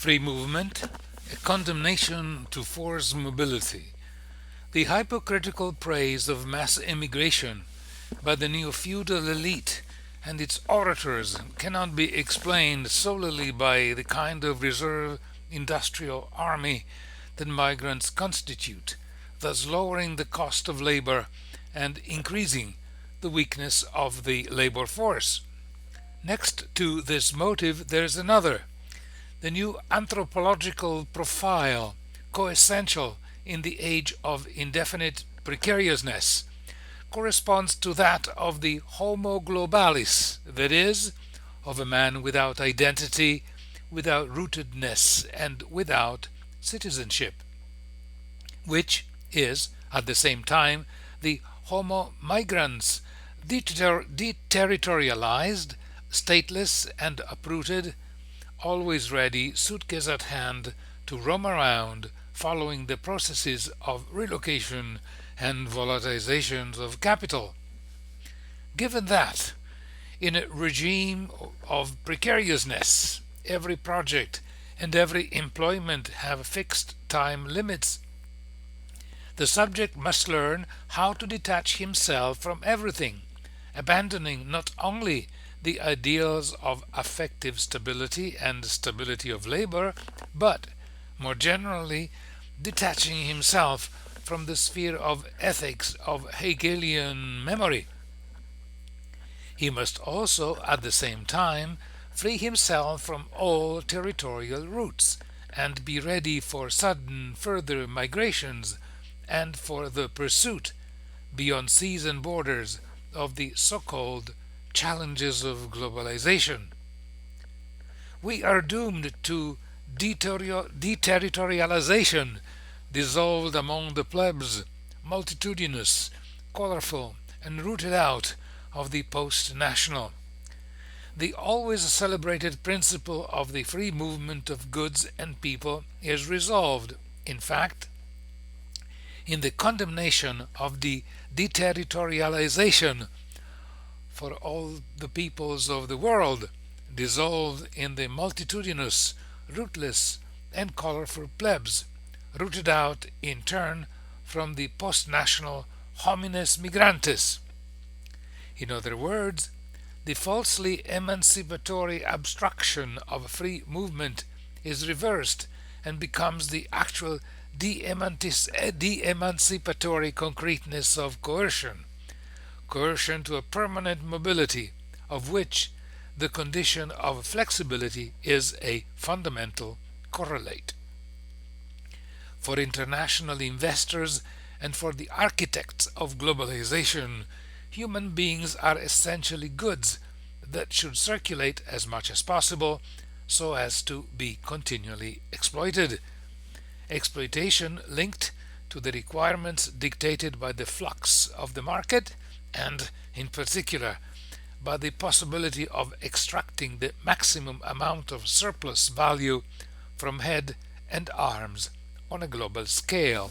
Free movement, a condemnation to forced mobility. The hypocritical praise of mass immigration by the neo-feudal elite and its orators cannot be explained solely by the kind of reserve industrial army that migrants constitute, thus lowering the cost of labor and increasing the weakness of the labor force. Next to this motive, there is another: the new anthropological profile, coessential in the age of indefinite precariousness, corresponds to that of the Homo globalis, that is, of a man without identity, without rootedness, and without citizenship, which is, at the same time, the Homo migrans, deterritorialized, stateless, and uprooted, always ready, suitcase at hand, to roam around, following the processes of relocation and volatilizations of capital. Given that, in a regime of precariousness, every project and every employment have fixed time limits, the subject must learn how to detach himself from everything, abandoning not only the ideals of affective stability and stability of labor, but, more generally, detaching himself from the sphere of ethics of Hegelian memory. He must also, at the same time, free himself from all territorial roots, and be ready for sudden further migrations and for the pursuit, beyond seas and borders, of the so-called challenges of globalization. We are doomed to deterritorialization, dissolved among the plebs, multitudinous, colorful, and rooted out of the post-national. The always celebrated principle of the free movement of goods and people is resolved, in fact, in the condemnation of the deterritorialization for all the peoples of the world, dissolved in the multitudinous, rootless, and colorful plebs, rooted out in turn from the post-national homines migrantes. In other words, the falsely emancipatory abstraction of free movement is reversed and becomes the actual de-emancipatory concreteness of coercion to a permanent mobility, of which the condition of flexibility is a fundamental correlate. For international investors and for the architects of globalization, human beings are essentially goods that should circulate as much as possible so as to be continually exploited. Exploitation linked to the requirements dictated by the flux of the market and, in particular, by the possibility of extracting the maximum amount of surplus value from head and arms on a global scale.